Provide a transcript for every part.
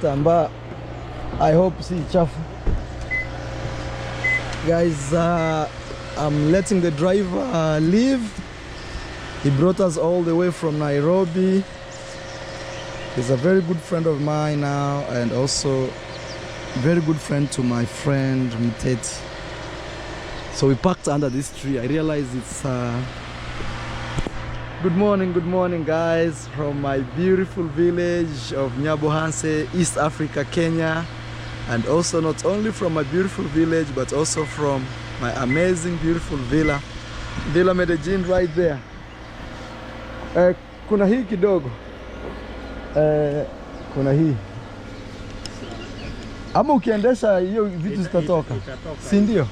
Tamba. I hope see chafu. Guys, I'm letting the driver leave. He brought us all the way from Nairobi. He's a very good friend of mine now, and also very good friend to my friend Mteti. So we parked under this tree. I realized it's good morning guys, from my beautiful village of Nyabohanse, East Africa, Kenya. And also not only from my beautiful village, but also from my amazing beautiful Villa Medellin right there. Kuna hii kidogo. Kuna hii. Ama ukiendesha hiyo vitu zitatoka. Si ndio?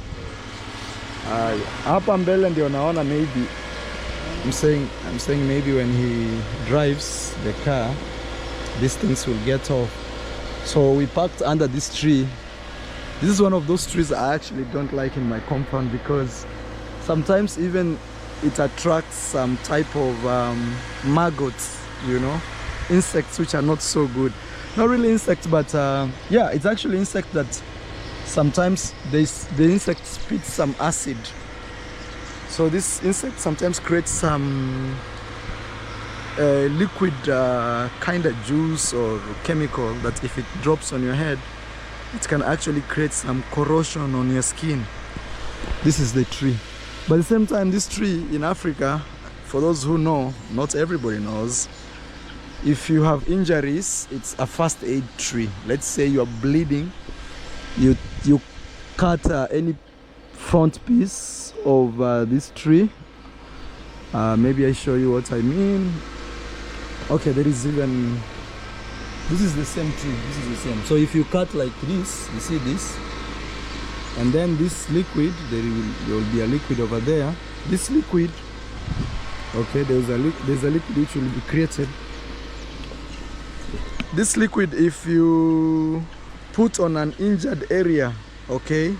Hapa mbele ndio naona maybe I'm saying maybe when he drives the car these things will get off. So we parked under this tree. This is one of those trees I actually don't like in my compound because sometimes even it attracts some type of maggots, you know, insects which are not so good. Not really insects, but yeah, it's actually insect that sometimes the insect spits some acid. So this insect sometimes creates some liquid kind of juice or chemical that if it drops on your head, it can actually create some corrosion on your skin. This is the tree. But at the same time, this tree in Africa, for those who know, not everybody knows, if you have injuries, it's a first aid tree. Let's say you are bleeding, you cut any front piece of this tree. Maybe I show you what I mean. Okay, there is even, this is the same tree, this is the same. So if you cut like this, you see this, and then this liquid, there will be a liquid over there. This liquid, okay, there's a liquid which will be created. This liquid, if you put on an injured area, okay,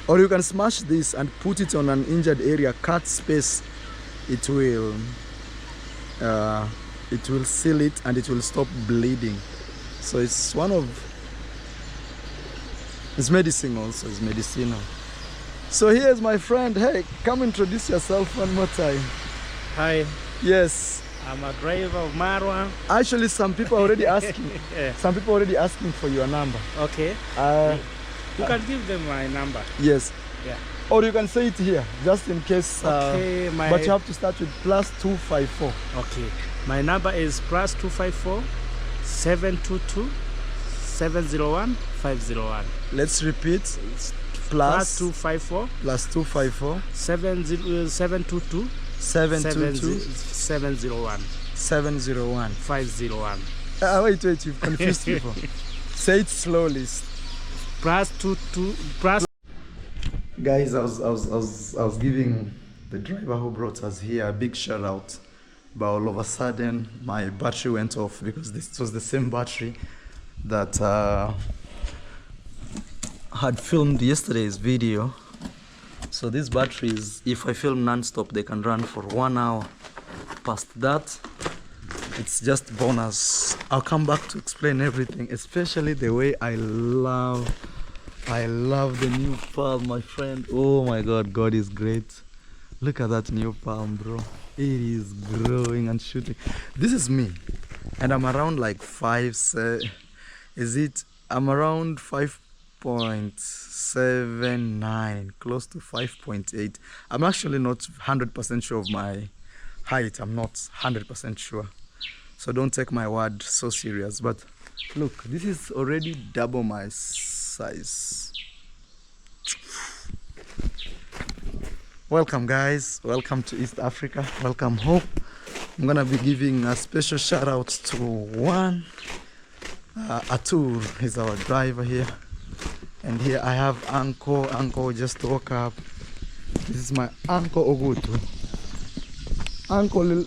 or you can smash this and put it on an injured area, cut space, it will seal it and it will stop bleeding. So it's one of, it's medicine also, it's medicinal. So here's my friend. Hey, come introduce yourself one more time. Hi. Yes. I'm a driver of marwa. Actually, some people are already asking. Yeah. Some people already asking for your number. Okay. You can give them my number. Yes. Yeah. Or you can say it here, just in case. Okay. But you have to start with +254. Okay. My number is +254 722 701 501. Let's repeat. +254 +254 722 722 701 701 501. Wait, you've confused people. Say it slowly. +22. Guys, I was giving the driver who brought us here a big shout out, but all of a sudden my battery went off because this was the same battery that had filmed yesterday's video. So these batteries, if I film non-stop, they can run for 1 hour. Past that, it's just bonus. I'll come back to explain everything, especially the way I love the new palm, my friend. Oh my God, God is great. Look at that new palm, bro. It is growing and shooting. This is me, and I'm around like I'm around 5.79, close to 5.8. I'm actually not 100% sure of my height. I'm not 100% sure. So don't take my word so serious. But look, this is already double my size. Welcome guys, welcome to East Africa, welcome home. I'm gonna be giving a special shout out to one Atur, he's our driver here. And here I have Uncle just woke up. This is my Uncle Ogutu. Uncle,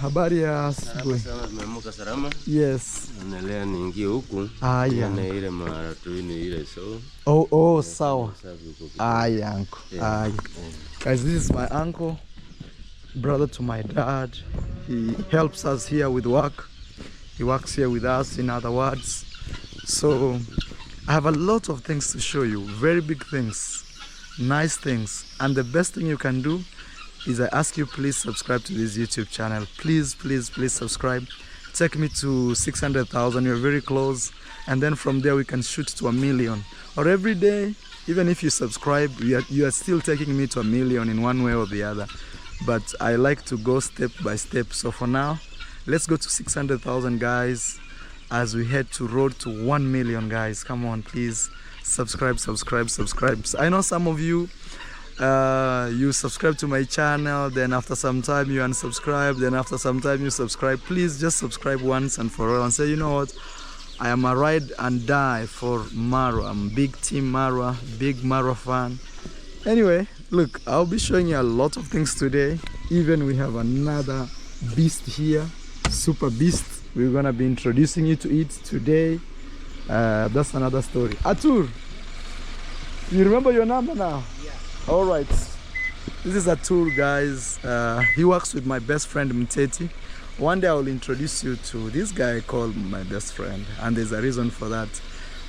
habari ya asubuhi. Tumeamka salama. Yes. Naendelea niingie huku. Aya. Na ile mara tu ile so. Oh, sawa. Aya, Uncle. Aya. Guys, this is my uncle, brother to my dad. He helps us here with work. He works here with us, in other words. So I have a lot of things to show you, very big things, nice things. And the best thing you can do is I ask you, please subscribe to this YouTube channel. Please, please, please subscribe. Take me to 600,000, you're very close. And then from there we can shoot to 1 million. Or every day, even if you subscribe, you are still taking me to 1 million in one way or the other. But I like to go step by step. So for now, let's go to 600,000 guys as we head to road to 1 million guys. Come on, please subscribe, subscribe, subscribe. I know some of you you subscribe to my channel, then after some time you unsubscribe, then after some time you subscribe. Please just subscribe once and for all and say, you know what, I am a ride and die for marwa. I'm big team marwa, big marwa fan. Anyway, look, I'll be showing you a lot of things today. Even we have another beast here, super beast. We're gonna be introducing you to it today. That's another story. Atur, you remember your number now? Yeah. All right. This is Atur, guys. He works with my best friend Mteti. One day I will introduce you to this guy called my best friend, and there's a reason for that.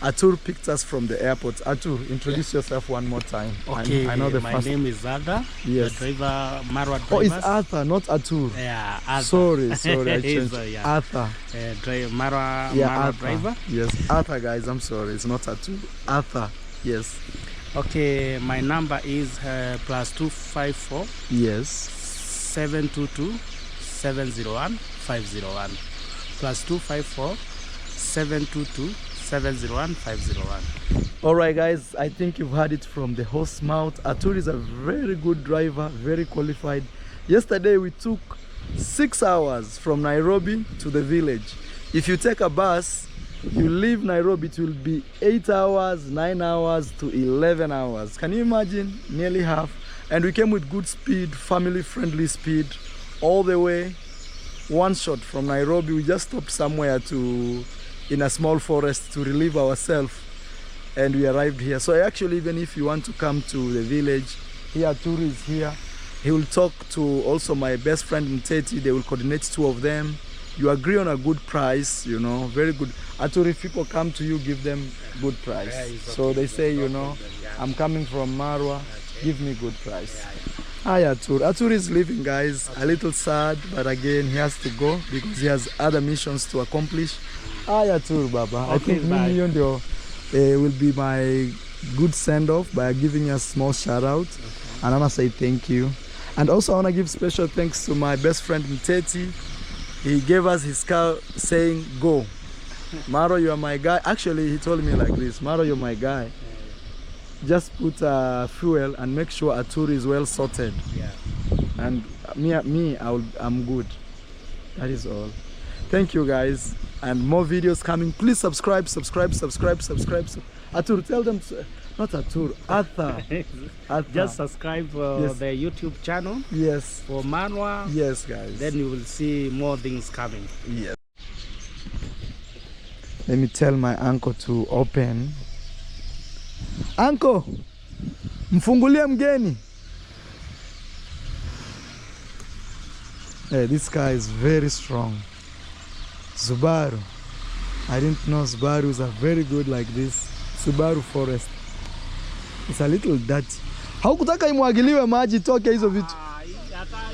Atur picked us from the airport. Atur, introduce yourself one more time. Okay, I know the my first name is Arthur. Yes. The driver, marwa driver. Oh, it's Arthur, not Atur. Yeah, Arthur. Sorry, I changed. Yeah. Arthur. Marwa, Yeah, marwa Arthur. driver. Yes, Arthur, guys. I'm sorry, it's not Atur. Arthur. Yes. Okay, my number is +254 Yes. 722 701 501. +254 722 701 501. All right, guys. I think you've heard it from the horse mouth. Atur is a very good driver, very qualified. Yesterday we took 6 hours from Nairobi to the village. If you take a bus, you leave Nairobi, it will be 8 hours, 9 hours to 11 hours. Can you imagine? Nearly half. And we came with good speed, family friendly speed, all the way. One shot from Nairobi. We just stopped somewhere in a small forest to relieve ourselves, and we arrived here. So actually, even if you want to come to the village, here Atur is here. He will talk to also my best friend Mteti. They will coordinate 2 of them. You agree on a good price, you know, very good. Atur, if people come to you, give them good price. Yeah, okay. So they say, you know, I'm coming from Marwa, give me good price. Hi Atur. Atur is leaving, guys. A little sad, but again, he has to go because he has other missions to accomplish. Hi Atur, Baba. I think Million will be my good send-off by giving a small shout-out. And I want to say thank you. And also I want to give special thanks to my best friend Mteti. He gave us his car saying, go. Maro, you are my guy. Actually, he told me like this, Maro, you're my guy. Just put fuel and make sure Atur is well sorted. Yeah. And I'm good. That is all. Thank you, guys. And more videos coming. Please subscribe. Atur, tell them, not Atur, Arthur. Just subscribe for Yes. the YouTube channel Yes. for Marwa. Yes, guys. Then you will see more things coming. Yes. Let me tell my uncle to open. Uncle, mfungulie mgeni. Hey, this guy is very strong. Subaru. I didn't know Subarus are very good like this. Subaru Forest. It's a little dirty. Haukutaka imwagiliwe maji toke hizo vitu?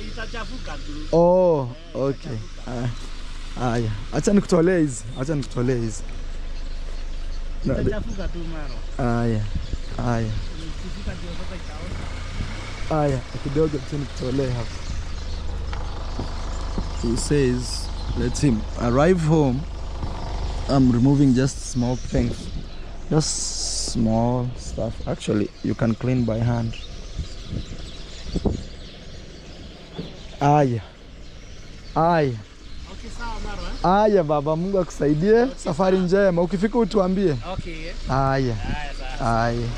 Itachafuka tu. Oh, okay. Aya, acha nikutolee hizi. Itachafuka tu Maro. Aya, kidogo tu nikutolee hapa. He says, let him arrive home. I'm removing just small things. Just small stuff. Actually, you can clean by hand. Aya. Okay, sawa Maro. Aya baba, Mungu akusaidie. Safari njema. Ukifika utuambie. Okay. Aya. Sawa. Aya.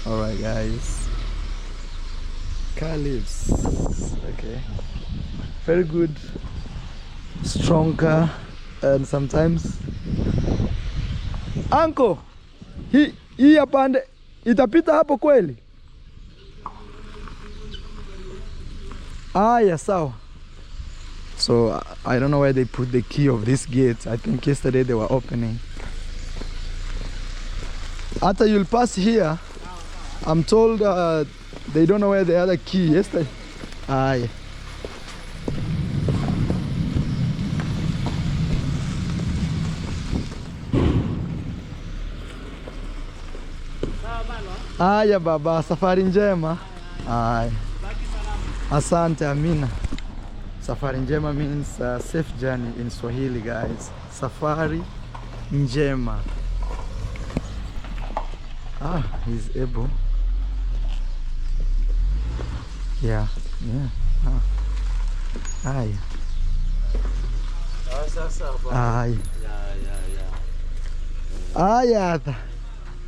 All right, guys. Car lives. Okay. Very good. Strong car. And sometimes. Uncle, hii apande itapita hapo kweli? Aya, sawa. So I don't know where they put the key of this gate. I think yesterday they were opening. After you'll pass here, I'm told they don't know where the other key yesterday. Aye. Aya baba, safari njema. Aye. Asante, amina. Safari njema means safe journey in Swahili, guys. Safari njema. Ah, he's able. Yeah. Aye. Aye.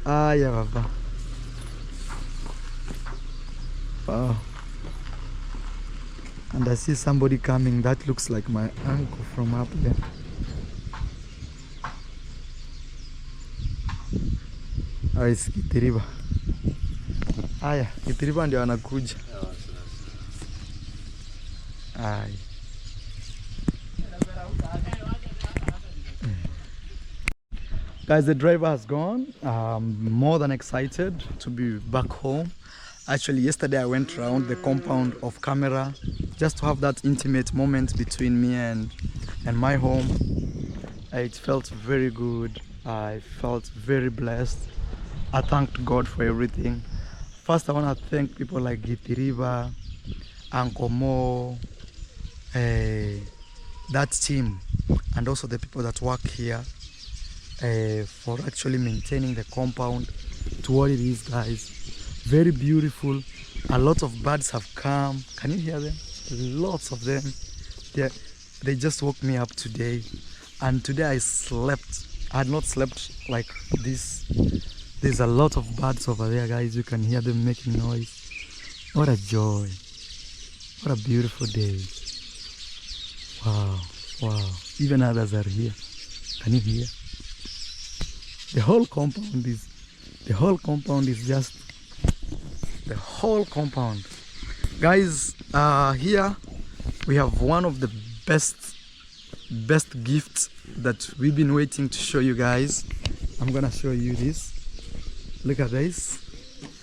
Aya baba. Wow. And I see somebody coming. That looks like my uncle from up there. It's Kitiriba. Aya, Kitiriba ndio anakuja. Aye. Guys, the driver has gone. I'm more than excited to be back home. Actually, yesterday I went around the compound of camera just to have that intimate moment between me and my home. It felt very good. I felt very blessed. I thanked God for everything. First, I want to thank people like Gitiriba, Uncle Mo, that team, and also the people that work here for actually maintaining the compound to what it is, guys. Very beautiful. A lot of birds have come. Can you hear them? Lots of them. They just woke me up today, and today I slept. I had not slept like this. There's a lot of birds over there, guys. You can hear them making noise. What a joy. What a beautiful day. Wow, wow. Even others are here. Can you hear? The whole compound is just the whole compound. Guys, here we have one of the best gifts that we've been waiting to show you guys. I'm gonna show you this. Look at this.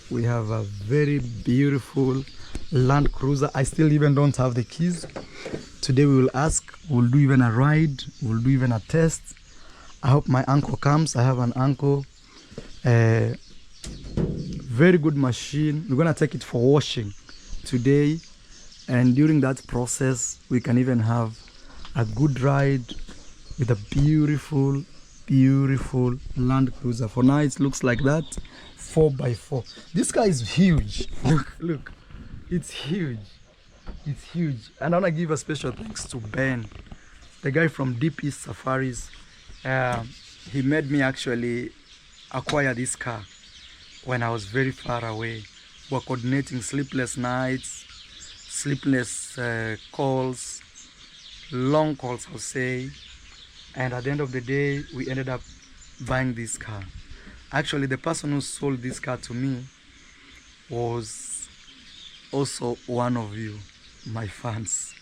We have a very beautiful Land Cruiser. I still even don't have the keys. Today we will ask, we'll do even a ride, we'll do even a test. I hope my uncle comes. I have an uncle. Very good machine. We're gonna take it for washing today, and during that process we can even have a good ride with a beautiful Land Cruiser. For now it looks like that, 4x4. This car is huge. Look, it's huge. And I want to give a special thanks to Ben, the guy from Deep East Safaris. He made me actually acquire this car when I was very far away. We were coordinating sleepless nights, sleepless calls, long calls, I'll say. And at the end of the day, we ended up buying this car. Actually, the person who sold this car to me was also one of you, my fans.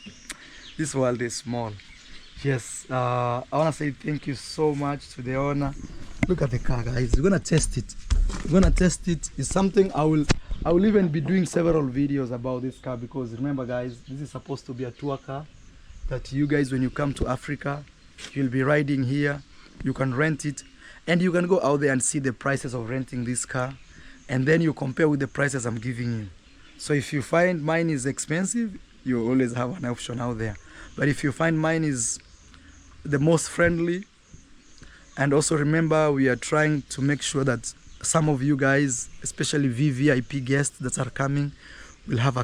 This world is small. Yes, I want to say thank you so much to the owner. Look at the car, guys. We're gonna test it. It's something I will even be doing several videos about this car, because remember, guys, this is supposed to be a tour car that you guys, when you come to Africa, you'll be riding here. You can rent it, and you can go out there and see the prices of renting this car, and then you compare with the prices I'm giving you. So if you find mine is expensive, you always have an option out there. But if you find mine is the most friendly, and also remember, we are trying to make sure that some of you guys, especially VVIP guests that are coming, will have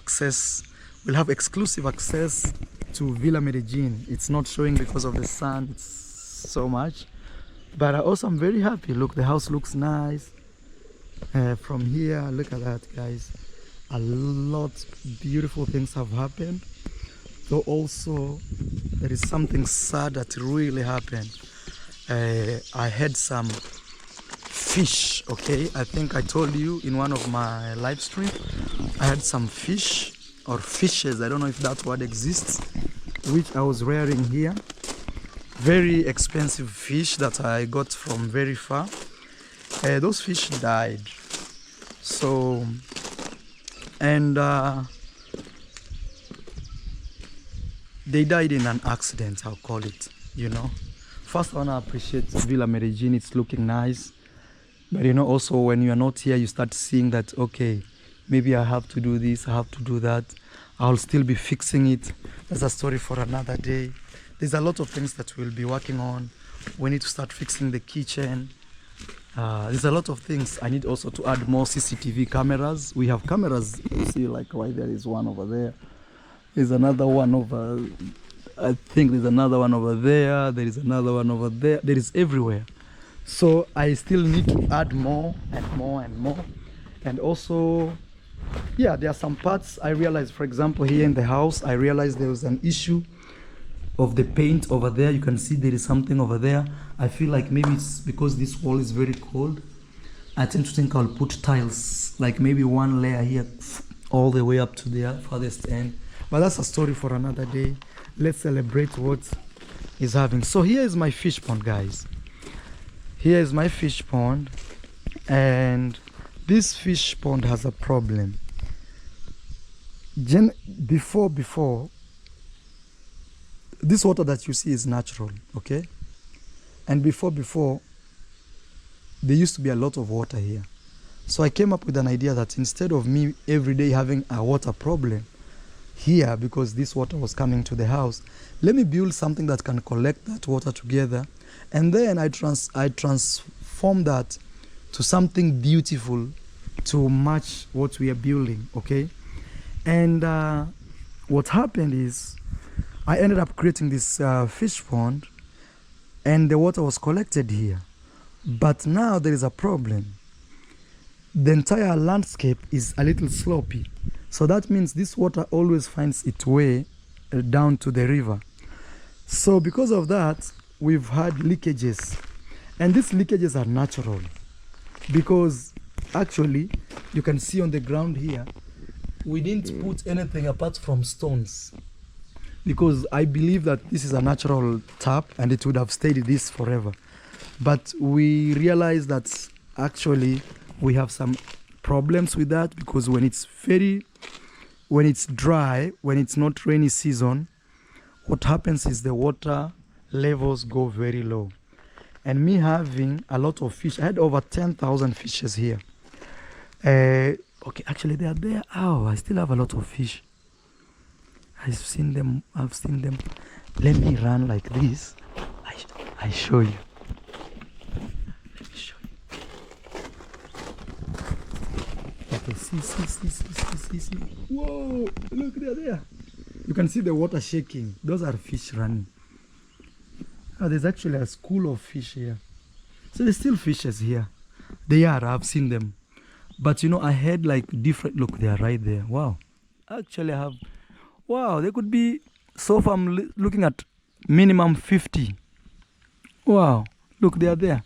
exclusive access to Villa Medellin. It's not showing because of the sun, it's so much, but also I'm very happy. Look, the house looks nice from here. Look at that, guys. A lot beautiful things have happened, though also there is something sad that really happened. I had some fish, okay? I think I told you in one of my live streams, I had some fish or fishes, I don't know if that word exists. which I was rearing here. Very expensive fish that I got from very far. Those fish died. So, and they died in an accident, I'll call it, you know. First, I want to appreciate Villa Medellin. It's looking nice. But, you know, also when you are not here, you start seeing that, okay, maybe I have to do this, I have to do that. I'll still be fixing it. That's a story for another day. There's a lot of things that we'll be working on. We need to start fixing the kitchen. There's a lot of things. I need also to add more CCTV cameras. We have cameras, you see, like right there is one over there. There's another one over, I think there's another one over there. There is another one over there. There is everywhere. So I still need to add more and more and more. And also, yeah, there are some parts I realized, for example, here in the house, I realized there was an issue of the paint over there. You can see there is something over there. I feel like maybe it's because this wall is very cold. I tend to think I'll put tiles, like maybe one layer here all the way up to the farthest end. But that's a story for another day. Let's celebrate what is having. So here is my fish pond, guys. Here is my fish pond, and this fish pond has a problem. Before, this water that you see is natural, okay? And before, there used to be a lot of water here. So I came up with an idea that instead of me every day having a water problem here, because this water was coming to the house, let me build something that can collect that water together, and then I transform that to something beautiful to match what we are building, okay? And what happened is I ended up creating this fish pond, and the water was collected here. But now there is a problem. The entire landscape is a little slopey. So that means this water always finds its way down to the river. So because of that, we've had leakages. And these leakages are natural. Because actually, you can see on the ground here, we didn't put anything apart from stones. Because I believe that this is a natural tap and it would have stayed this forever. But we realized that actually we have some problems with that, because when it's dry, when it's not rainy season, what happens is the water levels go very low. And me having a lot of fish, I had over 10,000 fishes here. Okay, actually they are there. Oh, I still have a lot of fish. I've seen them. Let me run like this. I show you. Let me show you. Okay, see. Whoa, look, they're there. You can see the water shaking. Those are fish running. Oh, there's actually a school of fish here. So there's still fishes here. I've seen them. But you know, I had like different, look, they are right there. Wow. Actually, I have, wow, they could be, so far I'm looking at minimum 50. Wow, look, they are there.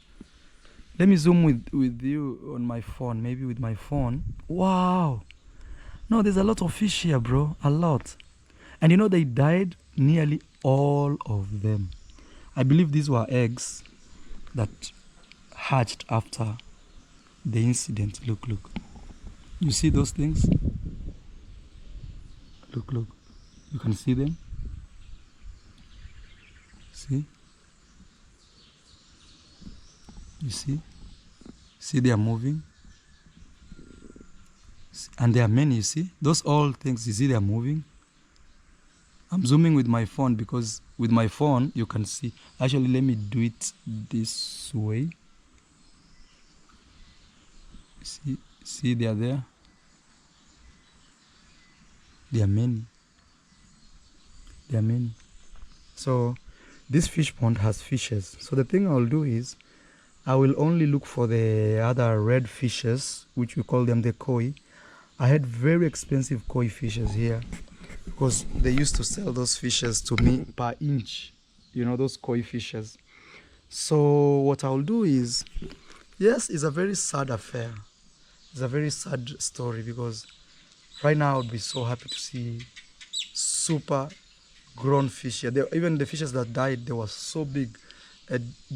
Let me zoom with you on my phone, maybe with my phone. Wow. No, there's a lot of fish here, bro, a lot. And you know, they died, nearly all of them. I believe these were eggs that hatched after the incident. Look. You see those things? Look. You can see them? See? You see? See, they are moving. And there are many, you see? Those all things, you see, they are moving. I'm zooming with my phone because with my phone, you can see. Actually, let me do it this way. See, they are there. There are many. So this fish pond has fishes. So the thing I'll do is I will only look for the other red fishes, which we call them the koi. I had very expensive koi fishes here because they used to sell those fishes to me per inch, you know, those koi fishes. So what I'll do is, yes, it's a very sad affair. It's a very sad story because right now I would be so happy to see super grown fish here. Even the fishes that died, they were so big,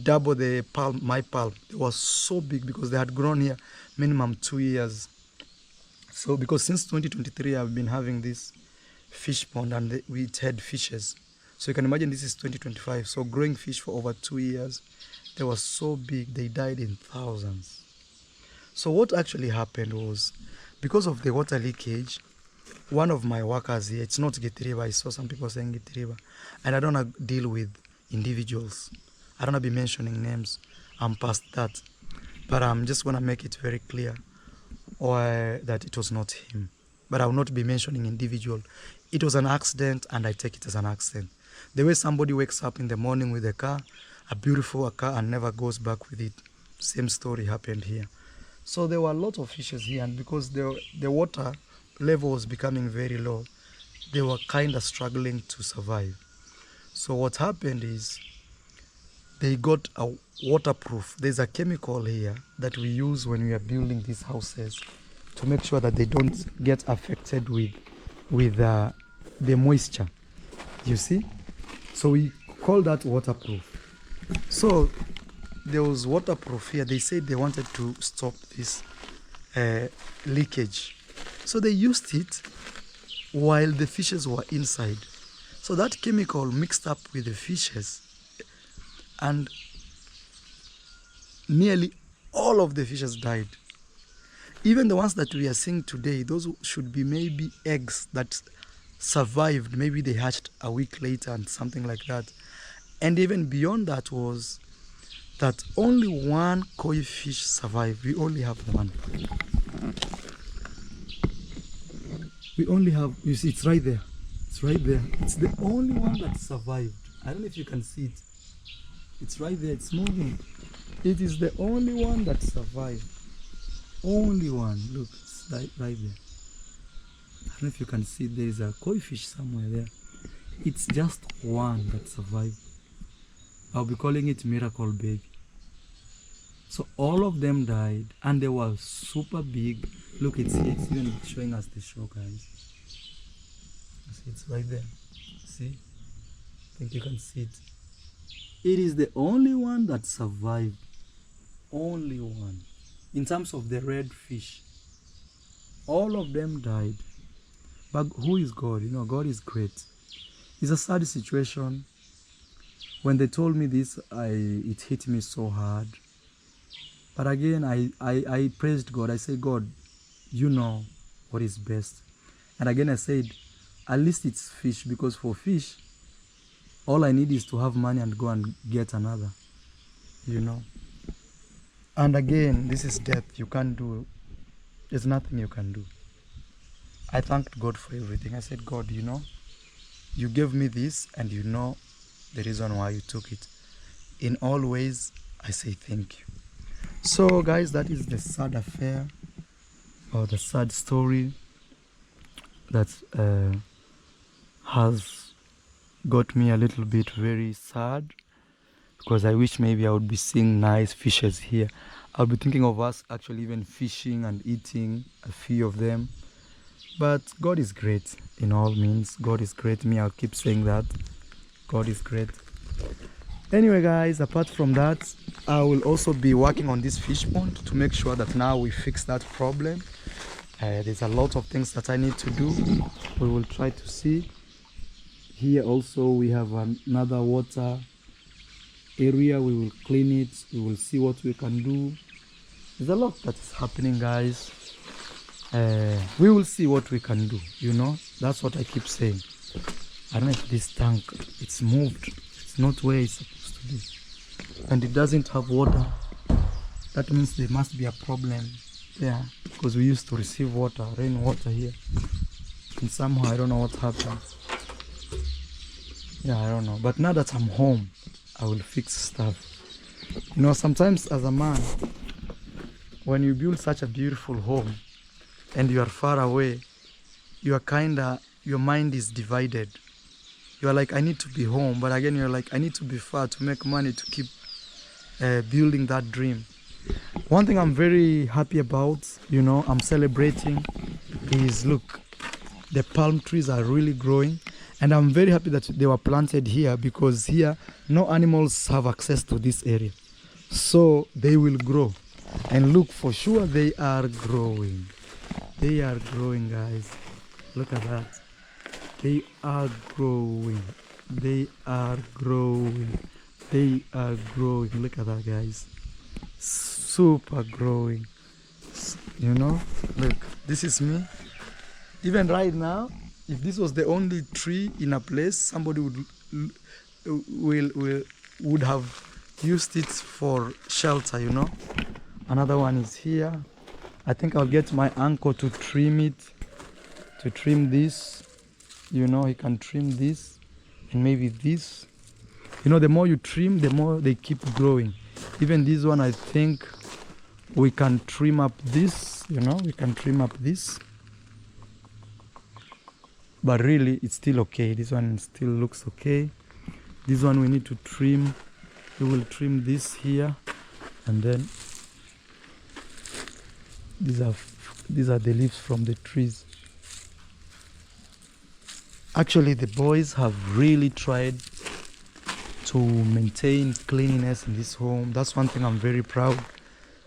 double the palm, my palm. They were so big because they had grown here minimum 2 years. So because since 2023, I've been having this fish pond and we had fishes. So you can imagine this is 2025. So growing fish for over 2 years, they were so big, they died in thousands. So what actually happened was, because of the water leakage, one of my workers here, it's not Getriba, I saw some people saying Getriba, and I don't want to deal with individuals. I don't want to be mentioning names. I'm past that. But I'm just going to make it very clear that it was not him. But I will not be mentioning individual. It was an accident, and I take it as an accident. The way somebody wakes up in the morning with a car, a beautiful car, and never goes back with it. Same story happened here. So there were a lot of fishes here, and because the water level was becoming very low, they were kind of struggling to survive. So what happened is they got a waterproof. There's a chemical here that we use when we are building these houses to make sure that they don't get affected with the moisture. You see? So we call that waterproof. So there was waterproof here. They said they wanted to stop this leakage. So they used it while the fishes were inside. So that chemical mixed up with the fishes, and nearly all of the fishes died. Even the ones that we are seeing today, those should be maybe eggs that survived. Maybe they hatched a week later and something like that. And even beyond that was that only one koi fish survived. We only have one. We only have, you see, it's right there. It's right there. It's the only one that survived. I don't know if you can see it. It's right there. It's moving. It is the only one that survived. Only one. Look, it's right there. I don't know if you can see. There is a koi fish somewhere there. It's just one that survived. I'll be calling it Miracle Baby. So all of them died, and they were super big. Look, it's here. It's even showing us the show, guys. See, it's right there. See? I think you can see it. It is the only one that survived. Only one. In terms of the red fish, all of them died. But who is God? You know, God is great. It's a sad situation. When they told me this, it hit me so hard. But again, I praised God. I said, God, you know what is best. And again, I said, at least it's fish, because for fish, all I need is to have money and go and get another, you know. And again, this is death. You can't do, there's nothing you can do. I thanked God for everything. I said, God, you know, you gave me this, and you know the reason why you took it. In all ways, I say thank you. So guys, that is the sad affair, or the sad story that has got me a little bit very sad, because I wish maybe I would be seeing nice fishes here. I'll be thinking of us actually even fishing and eating a few of them. But God is great in all means. God is great. I'll keep saying that. God is great. Anyway guys, apart from that, I will also be working on this fish pond to make sure that now we fix that problem. There's a lot of things that I need to do. We will try to see. Here also we have another water area. We will clean it. We will see what we can do. There's a lot that is happening, guys. We will see what we can do, you know. That's what I keep saying. I don't know if this tank, it's moved. It's not where it's supposed to be. And it doesn't have water. That means there must be a problem there, because we used to receive water, rainwater here. And somehow I don't know what happened. Yeah, I don't know. But now that I'm home, I will fix stuff. You know, sometimes as a man, when you build such a beautiful home and you are far away, you are your mind is divided. You are like, I need to be home, but again you're like, I need to be far to make money to keep building that dream. One thing I'm very happy about, you know, I'm celebrating, is look, the palm trees are really growing, And I'm very happy that they were planted here, because here no animals have access to this area. So they will grow. And look, for sure they are growing. They are growing, guys. Look at that. They are growing. They are growing. They are growing. Look at that, guys. Super growing. You know, look, this is me. Even right now, if this was the only tree in a place, somebody would have used it for shelter, you know. Another one is here. I think I'll get my uncle to trim it, to trim this. You know, he can trim this and maybe this. You know, the more you trim, the more they keep growing. Even this one, I think we can trim up this, you know, we can trim up this. But really, it's still okay. This one still looks okay. This one we need to trim. We will trim this here, and then these are the leaves from the trees. Actually, the boys have really tried to maintain cleanliness in this home. That's one thing I'm very proud.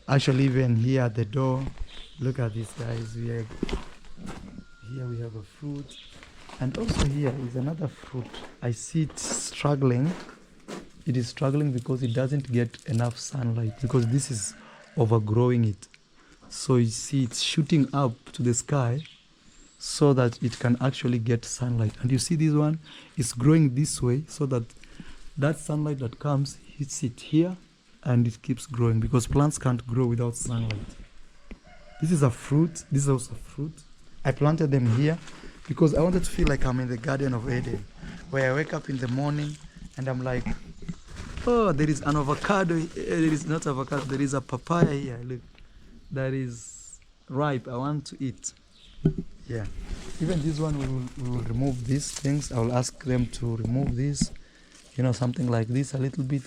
Actually, even here at the door, look at this, guys. Here we have a fruit, and also here is another fruit. I see it struggling. It is struggling because it doesn't get enough sunlight, because this is overgrowing it. So you see it's shooting up to the sky so that it can actually get sunlight. And you see this one is growing this way so that that sunlight that comes hits it here and it keeps growing, because plants can't grow without sunlight. This is a fruit. This is also a fruit. I planted them here because I wanted to feel like I'm in the Garden of Eden, where I wake up in the morning and I'm like, oh, there is an avocado. There is not avocado. There is a papaya here. Look, that is ripe. I want to eat. Yeah. Even this one, we will remove these things. I will ask them to remove this. You know, something like this, a little bit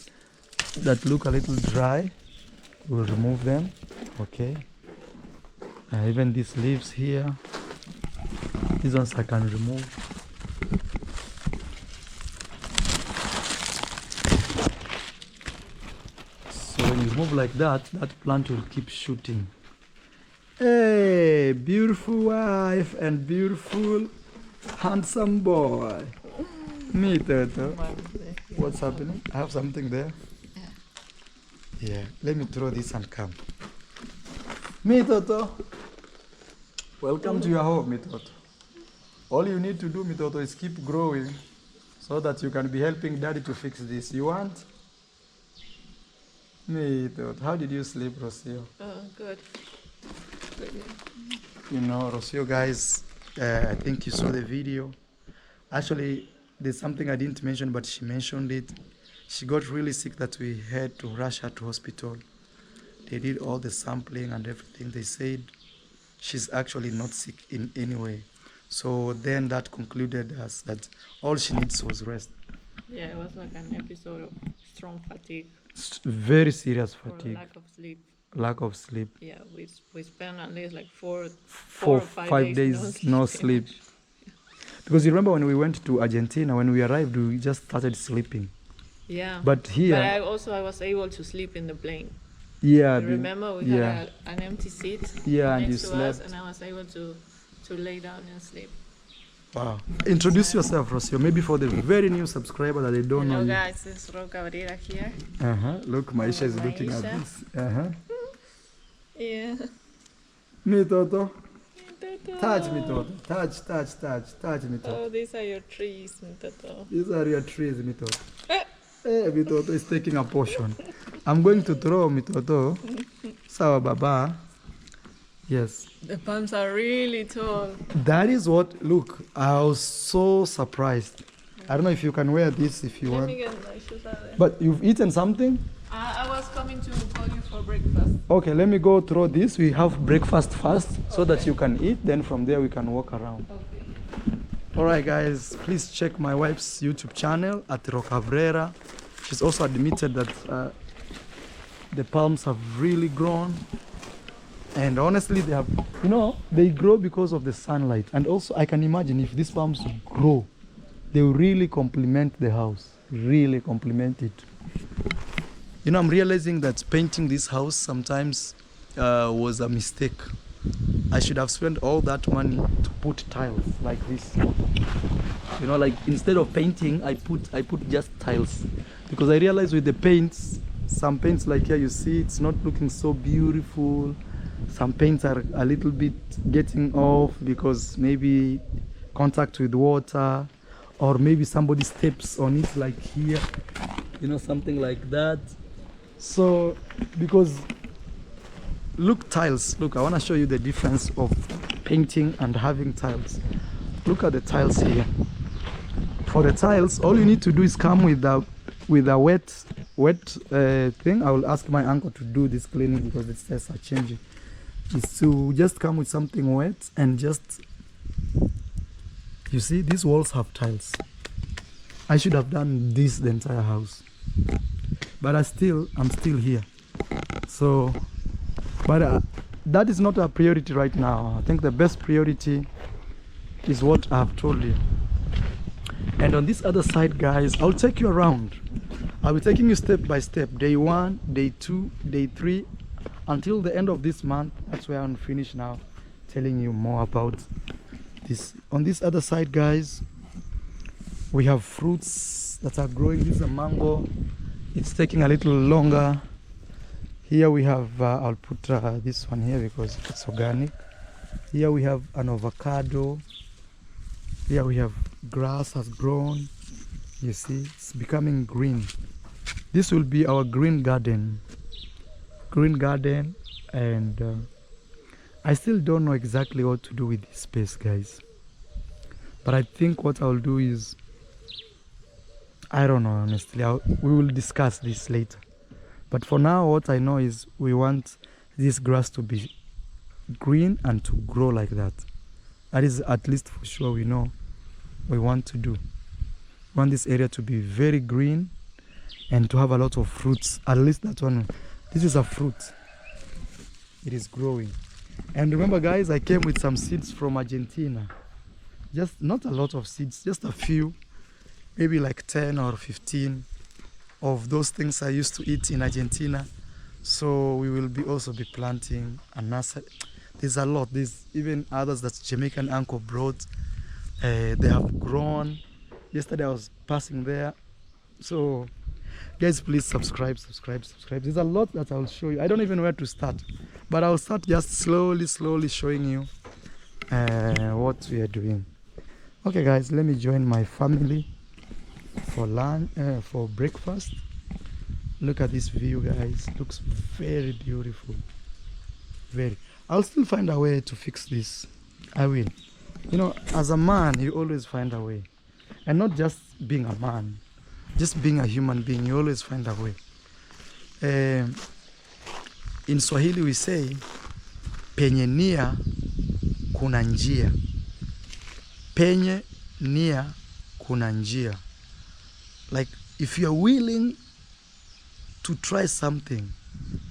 that look a little dry. We'll remove them. Okay. Even these leaves here. These ones I can remove. So when you move like that, that plant will keep shooting. Hey, beautiful wife and beautiful handsome boy. Me, Toto. What's happening? I have something there. Yeah. Let me throw this and come. Me, Toto. Welcome to your home, Mitoto. All you need to do, Mitoto, is keep growing so that you can be helping Daddy to fix this. You want? Mitoto, how did you sleep, Rocio? Oh, good. You know, Rocio, guys, I think you saw the video. Actually, there's something I didn't mention, but she mentioned it. She got really sick that we had to rush her to hospital. They did all the sampling and everything. They said she's actually not sick in any way. So then that concluded us that all she needs was rest. Yeah, it was like an episode of strong fatigue. Very serious fatigue. Or lack of sleep. Lack of sleep. Yeah, we spent at least like four For or 5 days, no sleep. Because you remember when we went to Argentina, when we arrived, we just started sleeping. Yeah. But here... But I was able to sleep in the plane. Yeah. You remember we had an empty seat and next you to slept. us, and I was able to lay down and sleep. Wow. Introduce yourself, Rocio, maybe for the very new subscriber that they don't know Hello you. guys, it's Ro Cabrera here. Look, Maisha is Son looking at Maisha. this. Yeah. Me, Toto. Toto. Touch me, Toto. Touch me, Toto. Oh, these are your trees, Toto. These are your trees, Mitoto. Hey, Mitoto is taking a portion. I'm going to throw Mitoto. Sawa Baba. Yes. The palms are really tall. That is what, look, I was so surprised. I don't know if you can wear this if you Let want. me get my shoes out there. But you've eaten something? I was coming to call you for breakfast. Okay, let me go throw this. We have breakfast first so that you can eat. Then from there we can walk around. Okay. Alright guys, please check my wife's YouTube channel at Ro Cabrera. She's also admitted that the palms have really grown. And honestly, they have, you know, they grow because of the sunlight. And also I can imagine if these palms grow they will really complement the house, really complement it. You know, I'm realizing that painting this house sometimes was a mistake. I should have spent all that money to put tiles like this. You know, like instead of painting, I put just tiles, because I realized with the paints, some paints like here you see it's not looking so beautiful. Some paints are a little bit getting off because maybe contact with water, or maybe somebody steps on it like here, you know, something like that. So because look, tiles, look, I want to show you the difference of painting and having tiles. Look at the tiles here. For the tiles, all you need to do is come with a wet thing. I will ask my uncle to do this cleaning because the stairs are changing. Is to just come with something wet and just, you see, these walls have tiles. I should have done this the entire house, but I'm still here. So, but that is not a priority right now. I think the best priority is what I've told you. And on this other side, guys, I'll take you around. I'll be taking you step by step, day 1, day 2, day 3, until the end of this month. That's where I'm finished now, telling you more about this. On this other side, guys, we have fruits that are growing. This is a mango. It's taking a little longer. Here we have, I'll put this one here because it's organic. Here we have an avocado. Here we have grass has grown. You see, it's becoming green. This will be our green garden. And I still don't know exactly what to do with this space, guys. But I think what I'll do is, I don't know, honestly. We will discuss this later. But for now, what I know is we want this grass to be green and to grow like that. That is at least for sure we know we want to do. We want this area to be very green and to have a lot of fruits. At least that one. This is a fruit. It is growing. And remember, guys, I came with some seeds from Argentina. Just not a lot of seeds, just a few, maybe like 10 or 15 of those things I used to eat in Argentina. So we will also be planting a nursery. There's a lot. There's even others that Jamaican uncle brought. They have grown. Yesterday I was passing there. So guys, please subscribe. There's a lot that I'll show you. I don't even know where to start, but I'll start just slowly showing you what we are doing. Okay, guys, let me join my family for lunch, for breakfast. Look at this view, guys. It looks very beautiful. Very. I'll still find a way to fix this. I will. You know, as a man, you always find a way, and not just being a man. Just being a human being, you always find a way. In Swahili we say, penye nia kuna njia. Penye nia kuna njia. Like, if you're willing to try something,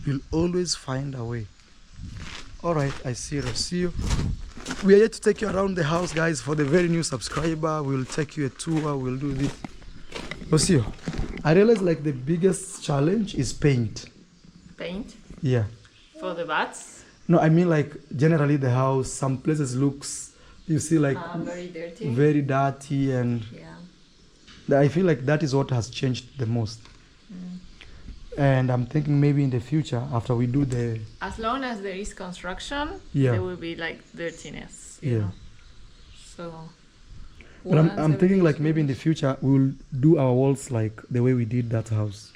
you'll always find a way. Alright, I see you. We are here to take you around the house, guys. For the very new subscriber, we'll take you a tour, we'll do this. Osio, I realized like the biggest challenge is paint. Paint? Yeah. For the bats? No, I mean like generally the house, some places looks, you see like very dirty and yeah. I feel like that is what has changed the most. And I'm thinking maybe in the future after we do the... As long as there is construction, there will be like dirtiness, you know? So... But I'm thinking like maybe in the future we'll do our walls like the way we did that house.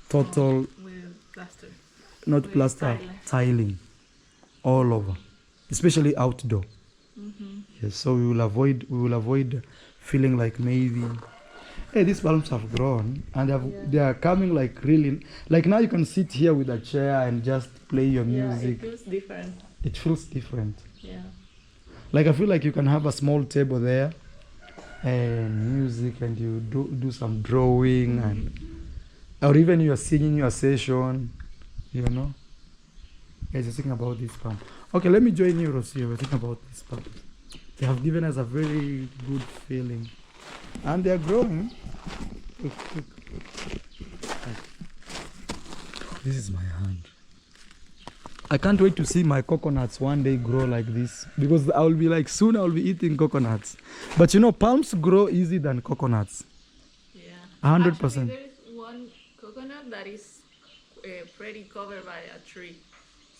Total... with plaster. Not with plaster, tiling. All over. Especially outdoor. Yes, so we will avoid feeling like maybe... Hey, these balloons have grown and they are coming like really... Like now you can sit here with a chair and just play your music. Yeah, it feels different. It feels different. Yeah. Like I feel like you can have a small table there and music and you do some drawing and or even you are singing your session, you know. Guys, you're thinking about this part. Okay, let me join you, Rosie. We're thinking about this part. They have given us a very good feeling. And they're growing. Look, look. This is my hand. I can't wait to see my coconuts one day grow like this, because I'll be like, soon I'll be eating coconuts. But you know, palms grow easy than coconuts. Yeah. 100%. Actually, there is one coconut that is pretty covered by a tree,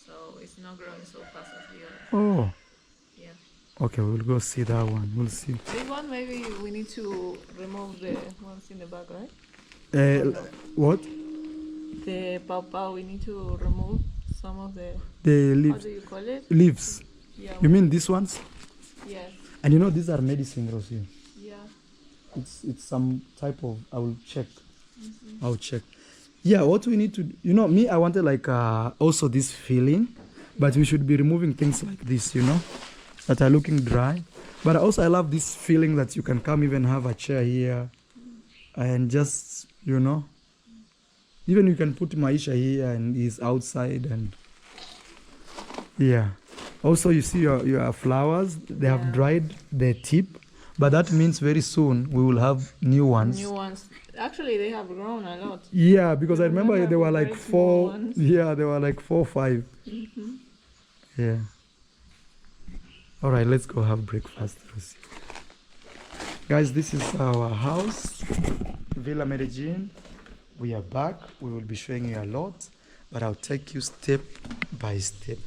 so it's not growing so fast as the other. Oh. Yeah. Okay, we'll go see that one. We'll see. This one, maybe we need to remove the ones in the back, right? What? The pawpaw, we need to remove some of the The how leaves. do you call it? Leaves. Yeah. You mean these ones? Yes. And you know these are medicine, Rosie. Yeah. It's some type of. I will check. I'll check. Yeah, what we need to. You know, me, I wanted like also this feeling, but we should be removing things like this. You know, that are looking dry. But also I love this feeling that you can come even have a chair here, and just even you can put Maisha here and he's outside and yeah. Also you see your flowers, they have dried their tip, but that means very soon we will have new ones. New ones. Actually, they have grown a lot. Yeah, because I remember Remember they were the like very small ones? Yeah, they were like 4 or 5. Yeah. All right, let's go have breakfast. Guys, this is our house, Villa Medellin. We are back. We will be showing you a lot, but I'll take you step by step.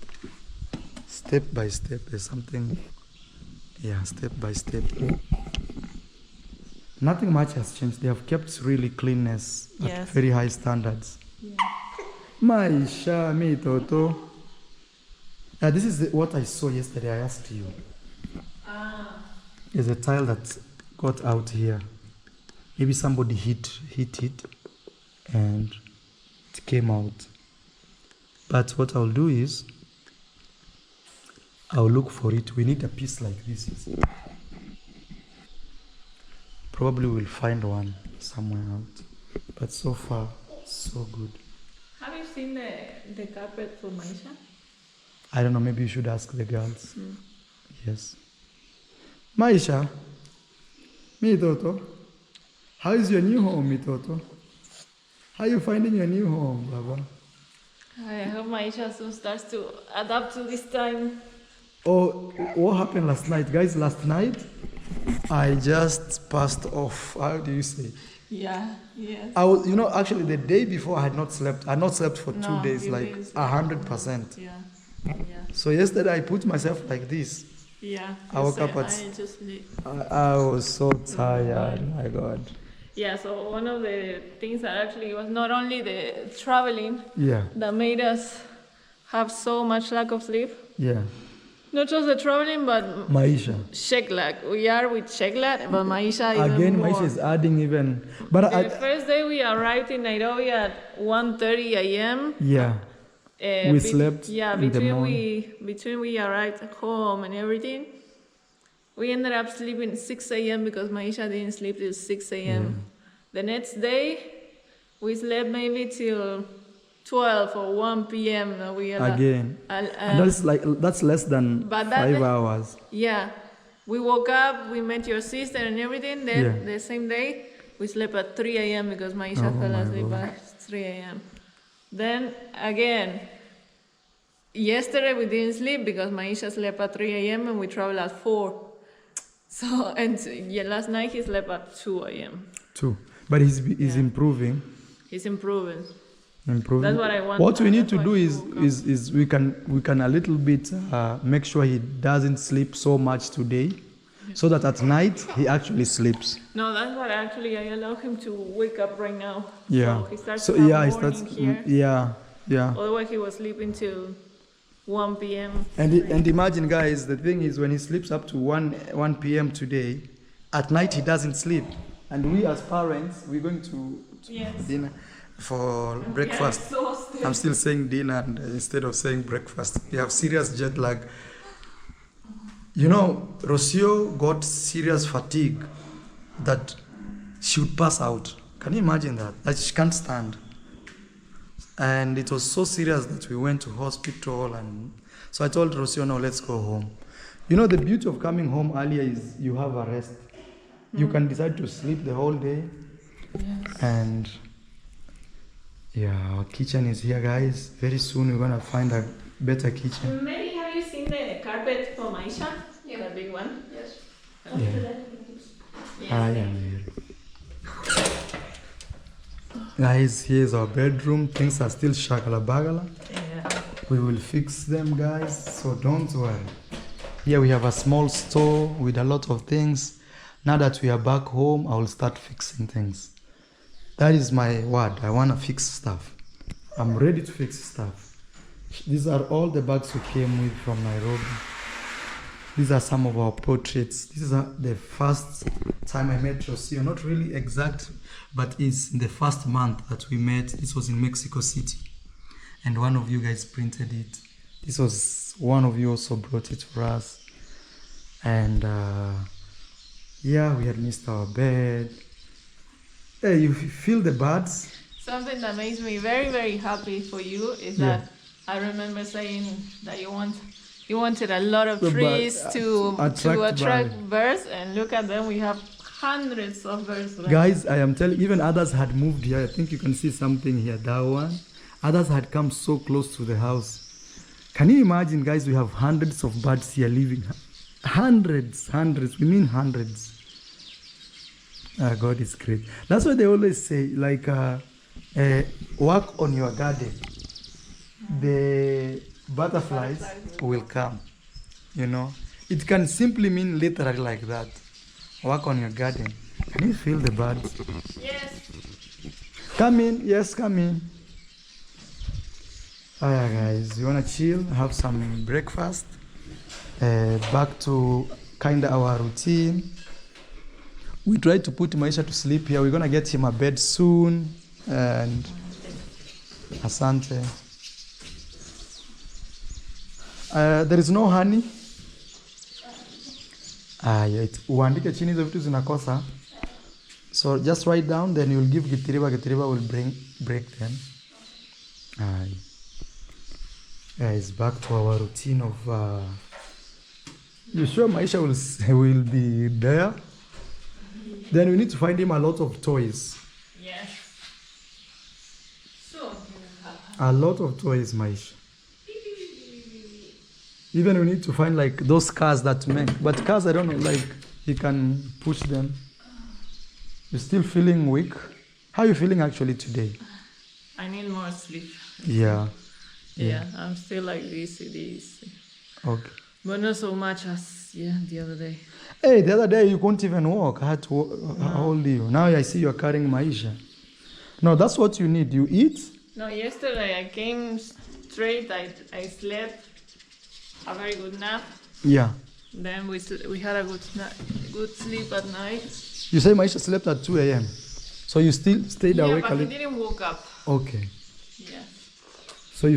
Step by step. There's something, yeah, step by step. Nothing much has changed. They have kept really cleanness at very high standards. Yeah. Maisha, me Toto. This is what I saw yesterday. I asked you. There's a tile that got out here. Maybe somebody hit it and it came out. But what I'll do is I'll look for it. We need a piece like this. Probably we'll find one somewhere out. But so far, so good. Have you seen the carpet for Maisha? I don't know, maybe you should ask the girls. Yes. Maisha, me Toto, how is your new home, me Toto? How are you finding your new home, Baba? I hope Maisha soon starts to adapt to this time. Oh, what happened last night? Guys, last night, I just passed off. How do you say? Yeah, yes. I was, actually the day before I had not slept. I had not slept for 2 days, you like didn't sleep. 100%. Yeah. So yesterday I put myself like this. Yeah. I woke up at... I was so tired, my God. Yeah, so one of the things that actually was not only the traveling Yeah. that made us have so much lack of sleep. Yeah. Not just the traveling, but Maisha. check lag. We are with check lag, but Maisha even Again, more. Maisha is adding even... But The first day we arrived in Nairobi at 1:30 a.m. Yeah. We slept in the morning. Between we arrived home and everything, we ended up sleeping 6 a.m. because Maisha didn't sleep till 6 a.m. The next day, we slept maybe till 12 or 1 p.m. Again. And that's less than 5 hours. Yeah. We woke up, we met your sister and everything. Then the same day, we slept at 3 a.m. because Maisha fell asleep at 3 a.m. Then again, yesterday we didn't sleep because Maisha slept at 3 a.m. and we traveled at 4. So, and last night he slept at 2 a.m. 2. But he's improving. He's improving. Improving. That's what I want. What we need to do is we can a little bit make sure he doesn't sleep so much today, so that at night he actually sleeps. No, that's what actually I allow him to wake up right now. Yeah. So he starts. So to have he morning starts. Here. Yeah. Otherwise he was sleeping till 1 p.m. And imagine, guys, the thing is when he sleeps up to 1 p.m. today, at night he doesn't sleep, and we as parents we're going to dinner. For breakfast. I'm still saying dinner instead of saying breakfast. We have serious jet lag. Rocio got serious fatigue that she would pass out. Can you imagine that? Like she can't stand. And it was so serious that we went to hospital, and so I told Rocio, no, let's go home. The beauty of coming home earlier is you have a rest. You can decide to sleep the whole day. Yes. And yeah, our kitchen is here, guys. Very soon we're gonna find a better kitchen. Maybe have you seen the carpet for Maisha? Yeah. The big one? Yes. Yeah. Guys, here's our bedroom. Things are still shagala bagala. Yeah. We will fix them, guys, so don't worry. Here we have a small store with a lot of things. Now that we are back home, I will start fixing things. That is my word. I want to fix stuff. I'm ready to fix stuff. These are all the bags we came with from Nairobi. These are some of our portraits. This is the first time I met Rocio. Not really exact, but it's in the first month that we met. This was in Mexico City. And one of you guys printed it. This was one of you also brought it for us. And yeah, we had missed our bed. Hey, you feel the birds? Something that makes me very, very happy for you is that I remember saying that you wanted a lot of trees to attract birds, and look at them, we have hundreds of birds. Guys, I am telling you, even others had moved here. I think you can see something here, that one. Others had come so close to the house. Can you imagine, guys, we have hundreds of birds here living. Hundreds, we mean hundreds. God is great. That's why they always say, like, work on your garden. The butterflies will come, you know. It can simply mean literally like that. Work on your garden. Can you feel the birds? Yes. Come in. Yes, come in. Hiya, guys. You want to chill, have some breakfast? Back to kind of our routine. We tried to put Maisha to sleep here. We're going to get him a bed soon. And asante. There is no honey. Uandike chini hizo vitu zinakosa. So just write down, then you'll give Gitiriba. Gitiriba will break them. Guys, back to our routine of... you sure Maisha will be there? Then we need to find him a lot of toys. Yes. So, a lot of toys, Maisha. Even we need to find like those cars that make, but cars I don't know, like he can push them. You're still feeling weak? How are you feeling actually today? I need more sleep. Yeah. Yeah, I'm still like this. Okay. But not so much as the other day. Hey, the other day you couldn't even walk. I had to hold you. Now I see you're carrying Maisha. No, that's what you need. You eat? No, yesterday I came straight. I slept a very good nap. Yeah. Then we had a good sleep at night. You say Maisha slept at 2 a.m. So you still stayed awake? Yeah, but he didn't wake up. Okay. Yeah. So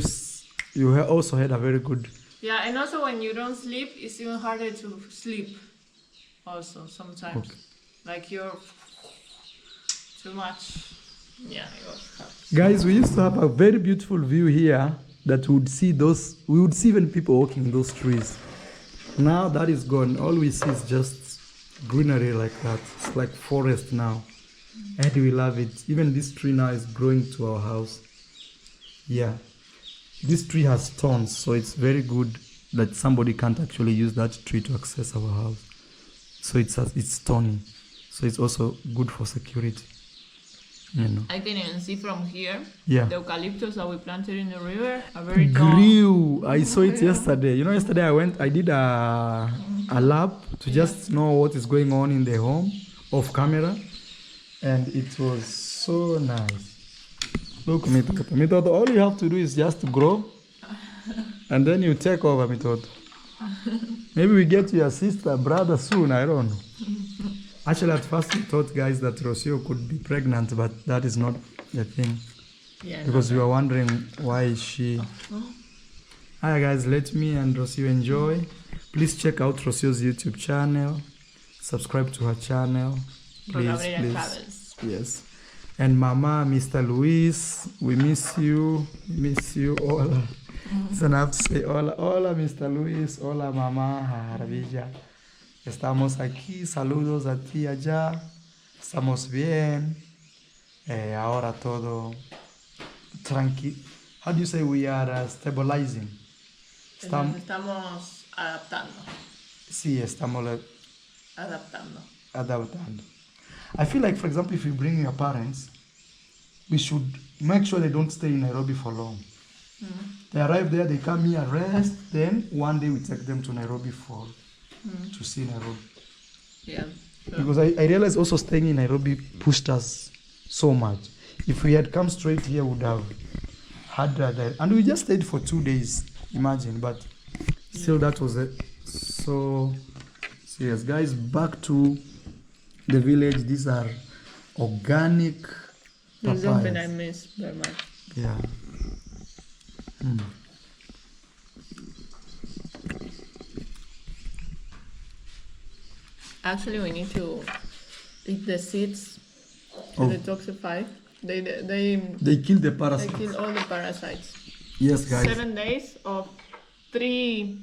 you also had a very good... Yeah, and also when you don't sleep, it's even harder to sleep. Also, sometimes. Okay. Like you're too much. Yeah, it was hard. Guys, we used to have a very beautiful view here that we would see even people walking in those trees. Now that is gone. All we see is just greenery like that. It's like forest now. And we love it. Even this tree now is growing to our house. Yeah. This tree has thorns, so it's very good that somebody can't actually use that tree to access our house. So it's thorny. So it's also good for security. You know. I can even see from here. Yeah. The eucalyptus that we planted in the river are very tall. Grew. I saw it yesterday. You know, yesterday I did a lab to just know what is going on in the home off camera, and it was so nice. Look, Mitoto, all you have to do is just grow, and then you take over, Mitoto. Maybe we get your sister, brother soon, I don't know. Actually, at first we thought, guys, that Rocio could be pregnant, but that is not the thing. Yeah, because we were wondering why is she... Hi guys, let me and Rocio enjoy. Please check out Rocio's YouTube channel. Subscribe to her channel. Please. Yes. And Mama, Mr. Luis, we miss you. We miss you. Hola. So I have to say hola, hola, Mr. Luis. Hola, Mama. Haravija. Estamos aquí, saludos a ti allá. Estamos bien. Ahora todo tranquilo. How do you say we are stabilizing? Nos estamos adaptando. Sí, estamos Adaptando. adaptando. I feel like, for example, if you bring your parents, we should make sure they don't stay in Nairobi for long. They arrive there, they come here, rest, then one day we take them to Nairobi to see Nairobi. Yeah. Sure. Because I realized also staying in Nairobi pushed us so much. If we had come straight here, we would have had that. And we just stayed for 2 days, imagine. But still, that was it. So serious. Guys, back to the village. These are organic It's something I papayas. miss very much. Yeah. Actually, we need to eat the seeds to Oh. detoxify. They They kill the parasites. kill all the parasites. Yes, guys. 7 days of three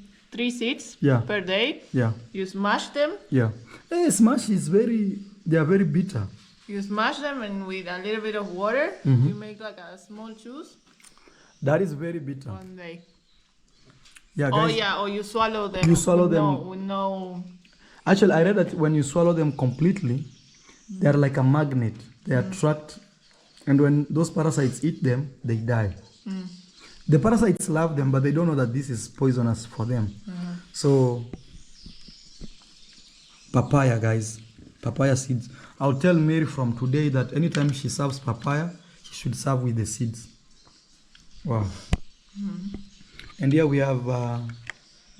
seeds Yeah. per day. Yeah. You smash them. Yeah. Hey, smash is they are very bitter. You smash them, and with a little bit of water, you make like a small juice That is very bitter. one day. Yeah, Oh guys. yeah, or you swallow them. You swallow with them. with no. Actually, I read that when you swallow them completely, they are like a magnet. They attract, and when those parasites eat them, they die. The parasites love them, but they don't know that this is poisonous for them. So, papaya, guys, papaya seeds. I'll tell Mary from today that anytime she serves papaya, she should serve with the seeds. Wow. And here we have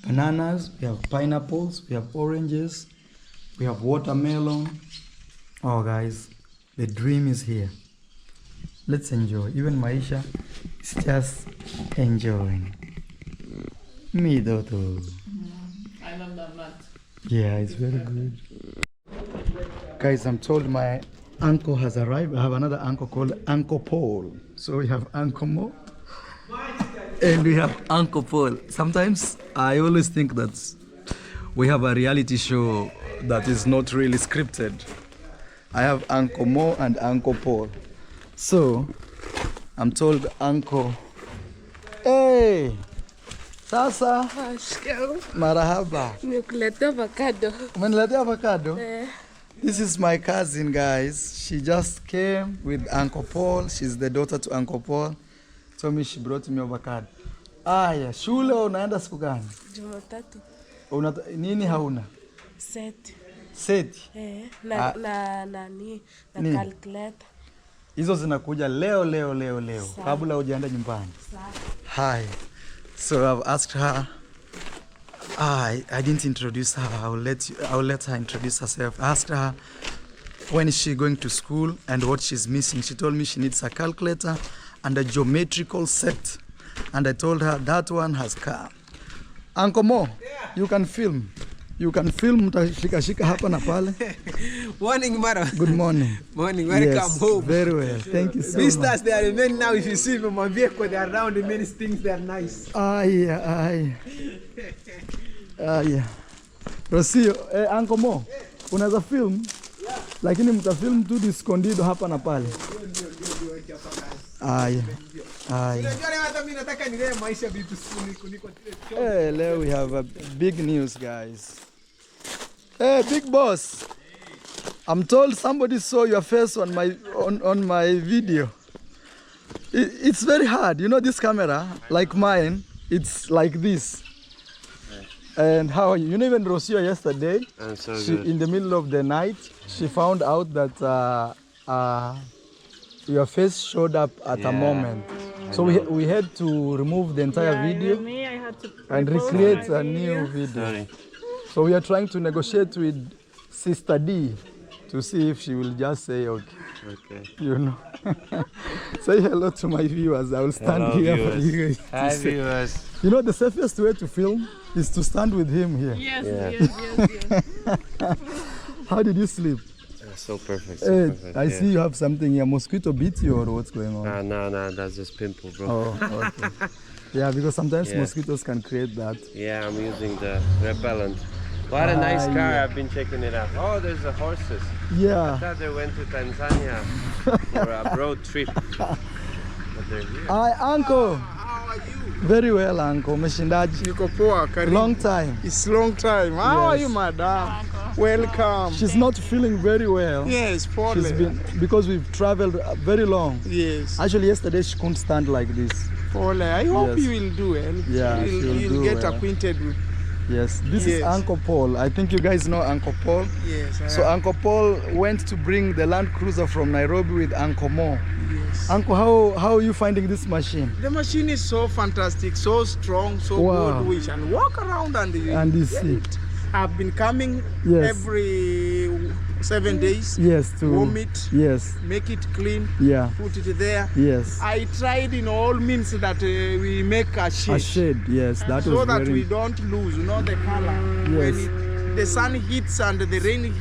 bananas, we have pineapples, we have oranges, we have watermelon. Oh, guys, the dream is here. Let's enjoy. Even Maisha is just enjoying. Me though, too. I love that nut. Yeah, it's very good. Guys, I'm told my uncle has arrived. I have another uncle called Uncle Paul. So we have Uncle Mo and we have Uncle Paul. Sometimes I always think that we have a reality show that is not really scripted. I have Uncle Mo and Uncle Paul. So I'm told Uncle, hey, sasa marahaba. Nimekuletea avocado. Umeniletea avocado? This is my cousin, guys. She just came with Uncle Paul. She's the daughter to Uncle Paul. Told me she brought me avocado. Aya, shule unaenda siku gani? Jumatatu. Nini hauna? Set. Seti. Na Nini? calculator. Hizo zinakuja leo. Kabla hujaenda nyumbani. Hi. So I've asked her. I didn't introduce her. I'll let her introduce herself. I asked her when is she going to school and what she's missing. She told me she needs a calculator and a geometrical set. And I told her that one has come. Uncle Mo, you can film. You can film, mtashika hapa na pale. Morning, Mara. Good morning. Morning, welcome Yes, home. very well. Thank you so Vistas, much. they are many now. If you see from my vehicle, they are around the many things. They are nice. Aya. Rosio, Uncle Mo, unaweza film? Lakini mtafilm tu discondido hapa na pale. Aya. Hey, there we have a big news, guys. Hey, big boss. I'm told somebody saw your face on my video. It's very hard. You know this camera, like mine, it's like this. And how are you? You know, even Rocio yesterday, I'm so she, good. in the middle of the night, she found out that your face showed up at a moment. So we had to remove the entire video Me, I had to and repost recreate my a new video. Sorry. So we are trying to negotiate with Sister D to see if she will just say okay. Okay. You know. Say hello to my viewers. I will stand Hello, here for viewers. you guys. Hi, to say- viewers. You know, the safest way to film is to stand with him here. Yes, Yeah. yes. How did you sleep? So perfect. Hey, perfect. I yeah. see you have something here. Mosquito bit you or what's going on? No, that's just pimple, bro. Oh, okay. Yeah, because sometimes Yeah. mosquitoes can create that. Yeah, I'm using the repellent. What a nice car. I've been checking it out. Oh, there's the horses. I Yeah. thought they went to Tanzania for a road trip. But they're here. Hi, uncle. How are you? Very well, uncle. Umeshindaje? Niko poa, karibu. Long time. It's long time. How are Yes. you, madam? Welcome. She's not feeling very well. Yes, pole. She's been because we've traveled very long. Yes, Actually, yesterday she couldn't stand like this. pole. I hope Yes. you will do well. Yeah, she'll you'll do get well. acquainted with. Yes, this is Yes. Uncle Paul. I think you guys know Uncle Paul. Yes. So Uncle Paul went to bring the Land Cruiser from Nairobi with Uncle Mo. yes. Uncle, how are you finding this machine? The machine is so fantastic, so strong, so Wow. good. We can walk around and You see. I've been coming Yes. every 7 days. Yes, to Warm it, yes, make it clean, yeah, put it there. yes. I tried in all means that we make a shade, A shade, yes, that so was that very. we don't lose, the color. Yes. When the sun hits and the rain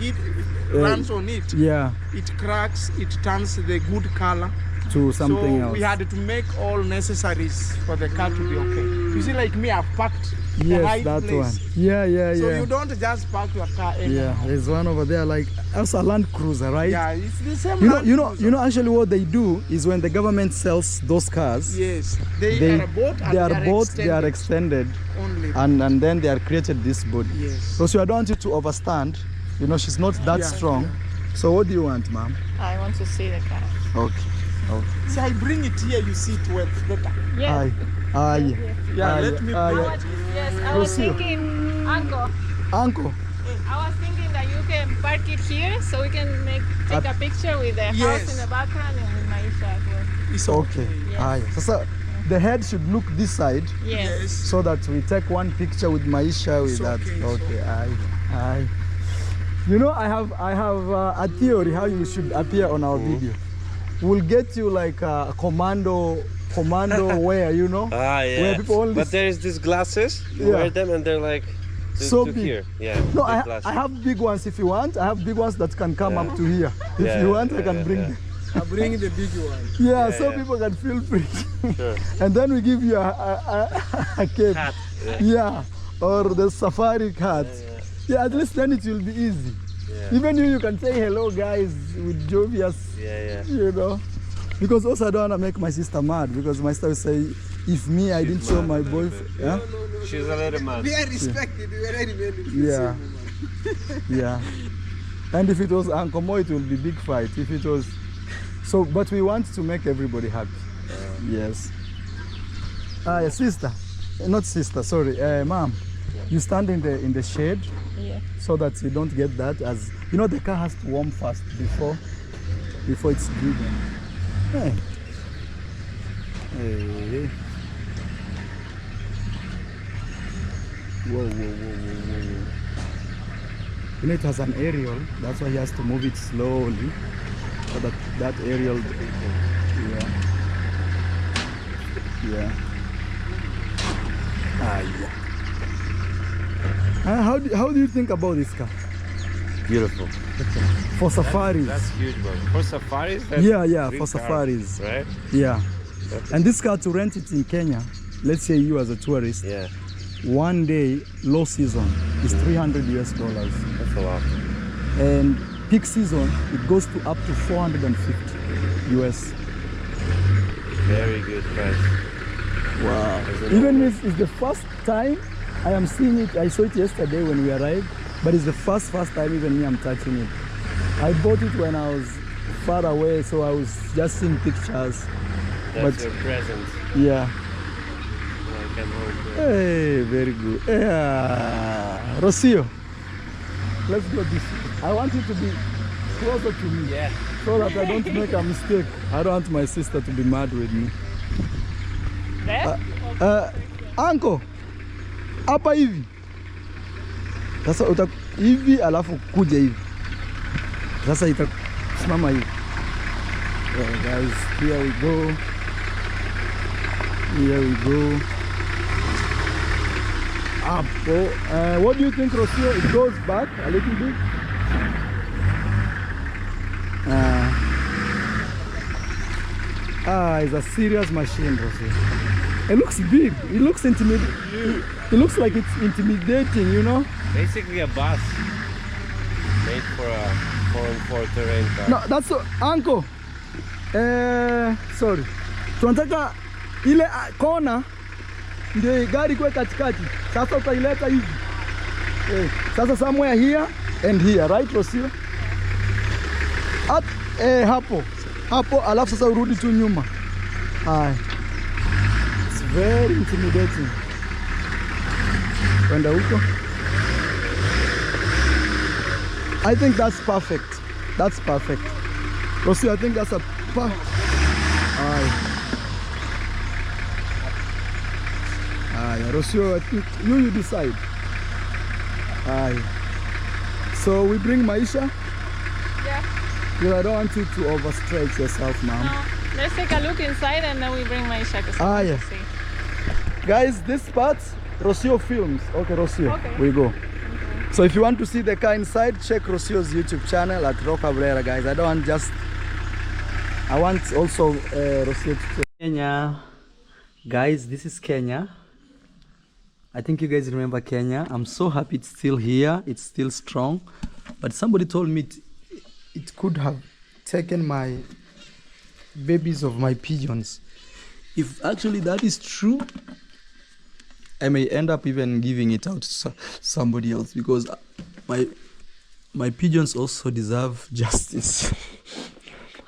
runs on it, Yeah, it cracks, it turns the good color. to something so else. we had to make all necessaries for the car to be okay. You see, like me, I've packed the Yes, right that place. one. Yeah, yeah, So yeah. you don't just park your car anywhere. Yeah, there's one over there, like also a Land Cruiser, right? Yeah, it's the same. You know, Land you know, Cruiser. you know. Actually, what they do is when the government sells those cars, Yes, they they are bought and they are bought, they are extended extended, only. and then they are created this body. Yes. So I don't want you to overstand. You know, she's not that Yeah, strong. So what do you want, ma'am? I want to see the car. Okay. Okay. See, I bring it here, you see it well better. Yes. Aye. Aye. Yeah, Aye. let me Aye. bring Aye. Yes, I was Rocio. thinking, Uncle, Uncle. I was thinking that you can park it here so we can take a picture with the house Yes. in the background and with Maisha as well. It's Okay. Yes. Aye. So the head should look this side Yes. Yes. so that we take one picture with Maisha with It's that. okay, it's Okay. Aye. Aye. You know, I have a theory how you should appear on our video. We'll get you like a commando wear, you know? Ah, Where yeah. people only But there's these glasses. You Yeah. wear them and they're like So to big. here. Yeah. No, big glasses. I have big ones if you want. I have big ones that can come up to here. If Yeah, you want, I yeah, can bring yeah. them. I bring the big one. Yeah, Yeah, so yeah. people can feel free. Sure. And then we give you a cape. Hat. Yeah, or the safari hat. Yeah, at least then it will be easy. Yeah. Even you can say hello, guys, with jovious, Yeah, yeah. you know. Because also I don't want to make my sister mad because my sister will say, if me, I didn't show mad my a little boyfriend. bit, Yeah? She's a little mad. We are respected, we are very Yeah. Yeah. And if it was Uncle Mo, it will be big fight. If it was, so, but we want to make everybody happy. Yes. Yeah, sister, not sister. Sorry, mom. You stand in the shade Yeah. so that you don't get that. As you know, the car has to warm fast before it's driven. Hey. Hey. Whoa, whoa, whoa, whoa, whoa. You know, it has an aerial, that's why he has to move it slowly. So that aerial, yeah. Yeah. Ah, yeah. How do you think about this car? Beautiful. For safaris? That's huge, bro. For safaris? That's Yeah, big for car, safaris. Right? Yeah. And this car, to rent it in Kenya, let's say you as a tourist, Yeah. one day, low season, is $300 US. That's a lot. And peak season, it goes to up to 450 US. Very good price. Wow. Isn't it? Even if it's the first time I am seeing it, I saw it yesterday when we arrived, but it's the first time even me I'm touching it. I bought it when I was far away, so I was just seeing pictures. That's But- your present. Yeah. I can hold it. Hey, very good. Yeah. Rocio, let's go this way. I want you to be closer to me. Yeah. So that I don't make a mistake. I don't want my sister to be mad with me. There? Uncle, hapa hivi. Sasa hivi alafu kuja hivi. Sasa itasimama hivi. Yeah, guys, here we go. Here we go. Up. What do you think, Rocio? It goes back a little bit. It's a serious machine, Rocio. It looks big. It looks intimidating. It looks like it's intimidating, you know? Basically a bus made for a 4x4 terrain car. No, that's so, uncle. Sorry. Tunataka ile kona ndio gari kwa katikati. Sasa utaileta hivi. Sasa somewhere here and here, right Rosio? At hapo alafu sasa urudi tu nyuma. It's very intimidating. Kwenda huko. I think that's perfect. That's perfect. Rosio, I think that's a Rosio, I think you decide. So we bring Maisha? Yeah. Because I don't want you to overstretch yourself, ma'am. No. Let's take a look inside and then we bring Maisha to yeah. see. Guys, this part, Rosio films. Okay, Rosio, okay. We go. Okay. So if you want to see the car inside, check Rosio's YouTube channel at Roca Brera, guys. I want also Rosio to Kenya. Guys, this is Kenya. I think you guys remember Kenya. I'm so happy it's still here. It's still strong. But somebody told me it could have taken my babies of my pigeons. If actually that is true, I may end up even giving it out to somebody else, because my pigeons also deserve justice.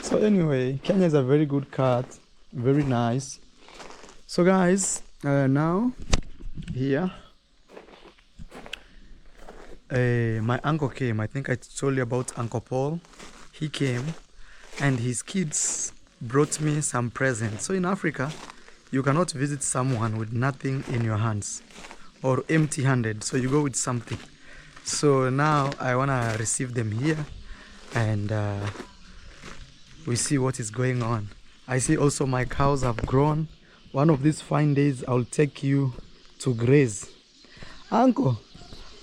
So anyway, Kenya is a very good cat, very nice. So guys, now here my uncle came. I think I told you about Uncle Paul. He came and his kids brought me some presents. So in Africa, you cannot visit someone with nothing in your hands or empty-handed, so you go with something. So now I want to receive them here and we see what is going on. I see also my cows have grown. One of these fine days I'll take you to graze. Uncle,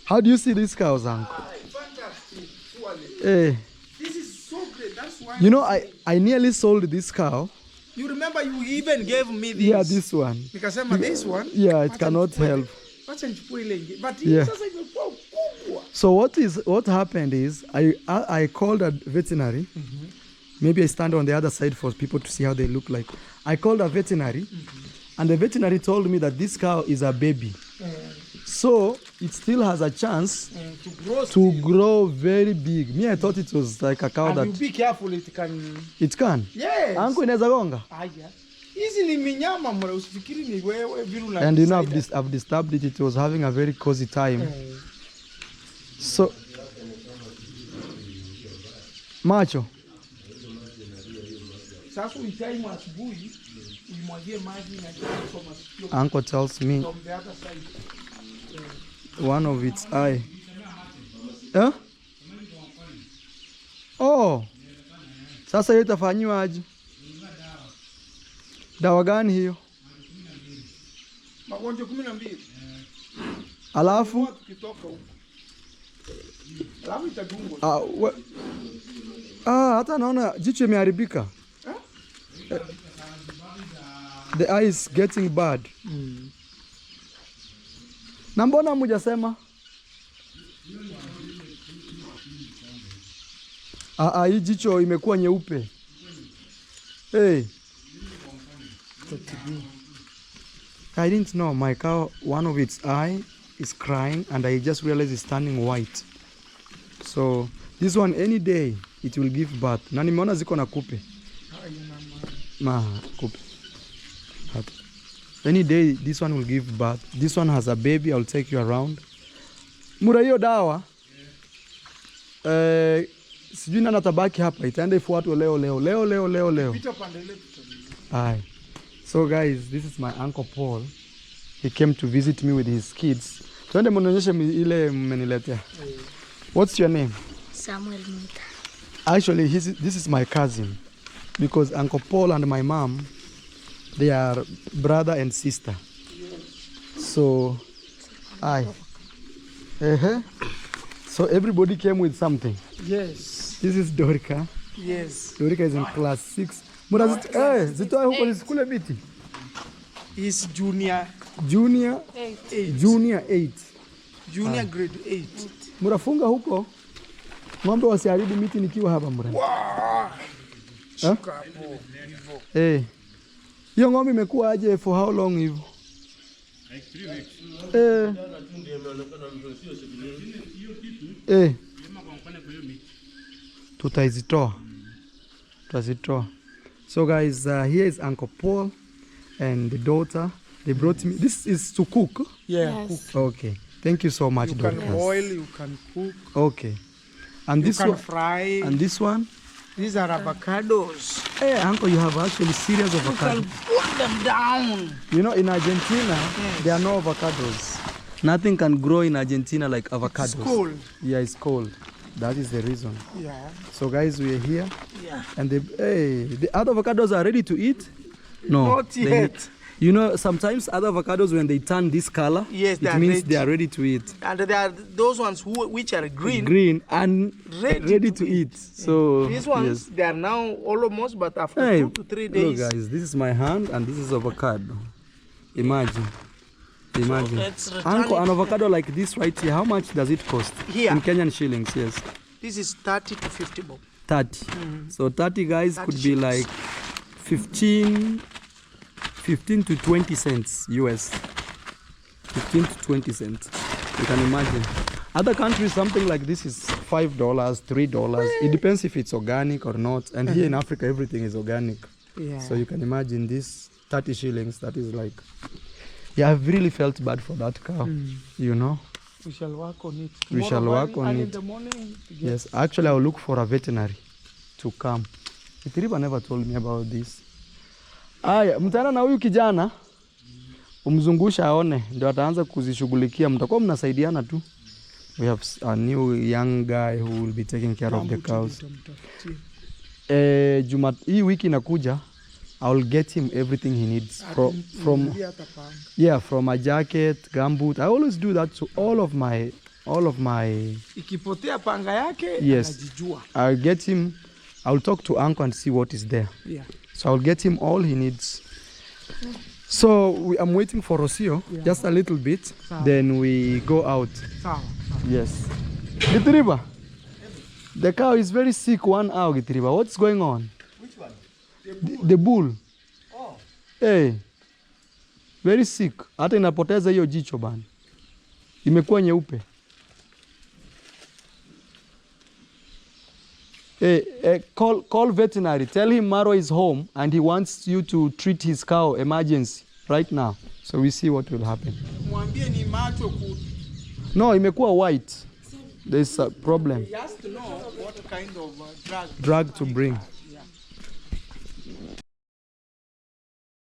how do you see these cows, Uncle? Fantastic, surely. Hey. This is so great. That's why. You know, I nearly sold this cow. You remember you even gave me this. Yeah, this one. Nikasema this one. Yeah, it cannot help. But yeah. So what happened is I called a veterinary. Mm-hmm. Maybe I stand on the other side for people to see how they look like. I called a veterinary, and the veterinary told me that this cow is a baby. So it still has a chance to grow very big. Me, I thought it was like a cow that... You be careful, it can... It can? Yes. Uncle, inaweza gonga? And you know, I've disturbed it. It was having a very cozy time. So... Macho. Uncle tells me one of its eye. Eh? Oh. Sasa hiyo itafanywa aje? Dawa gani hiyo? Magonjwa 12. Alafu itadungwa. Hata naona jicho imeharibika. The eye is getting bad. Na mbona hamujasema? Hii jicho imekuwa nyeupe. Hey. I didn't know my cow, one of its eye is crying and I just realized it's turning white. So this one any day it will give birth. Na nimeona ziko na kupe. Kupe. Any day this one will give birth. This one has a baby. I'll take you around. Mura hiyo dawa. Sijui nani atabaki hapa. Itaenda ifuatwe leo. Aye. So guys, this is my Uncle Paul. He came to visit me with his kids. Twende mnionyeshe ile mmeniletea. What's your name? Samuel Muta. Actually, this is my cousin. Because Uncle Paul and my mom, they are brother and sister. So, so everybody came with something. Yes. This is Dorika. Yes. Dorika is in class 6. Zitoe huko nisikule biti. is junior Junior 8. Junior 8. Junior grade 8. Murafunga huko ng'ombe wasiharibu miti nikiwa hapa mra. Wow. Shuka hapo. Eh. Hiyo ng'ombe imekuwa aje for how long hivyo? Like 3 weeks. Tutazitoa. So guys, here is Uncle Paul and the daughter. They brought me. This is to cook. Yeah. Yes. Cook. Okay. Thank you so much, You can Dorcas. boil, you can cook, Okay. And you this can one. fry. And this one. These are avocados. Hey, Uncle, you have actually serious You avocado. can put them down. You know, in Argentina, there are no avocados. Nothing can grow in Argentina like avocados. It's cold. Yeah, it's cold. That is the reason. Yeah. So guys, we are here. Yeah. And the other avocados are ready to eat? No. Not they yet. need- You know, sometimes other avocados, when they turn this color, Yes, they it are means ready. they are ready to eat. And there are those ones which are green. Green and ready to eat. So These ones, yes. they are now almost, but after Hey, 2 to 3 days. look guys, this is my hand and this is avocado. Imagine. let's return Uncle, it. an avocado like this right here, how much does it cost? Here. In Kenyan shillings, yes. This is 30 to 50 bob. 30. So 30 guys 30 could be shillings. like 15 to 20 cents US. 15 to 20 cents. You can imagine. Other countries, something like this is $5, $3. It depends if it's organic or not. And here in Africa, everything is organic. Yeah. So you can imagine this 30 shillings. That is like, yeah, I've really felt bad for that cow. You know? We shall work on it. We shall Tomorrow work on early it. in the morning. to get- Yes, actually I'll look for a veterinary to come. Itiriba never told me about this. Aya, mtaana na huyu kijana umzungusha aone ndio ataanza kuzishughulikia, mtakuwa mnasaidiana tu. We have a new young guy who will be taking care of the cows. Hii wiki inakuja I will get him everything he needs from a jacket, gumboot. I always do that to all of my Ikipotea panga yake, yes. anajijua. I'll get him. I'll talk to Uncle and see what is there. Yeah. So I'll get him all he needs. So I'm waiting for Rocio, just a little bit. Then we go out. Sawa. Yes. Gitriba, the cow is very sick 1 hour, Gitriba. What's going on? Which one? The bull. Oh. Hey. Very sick. Hata inapoteza hiyo jicho bana. Imekuwa nyeupe. Call veterinary. Tell him Maro is home and he wants you to treat his cow emergency right now. So we see what will happen. Mwambie ni macho No, imekuwa white. There's a problem. He has to know what kind of drug. Drug to bring.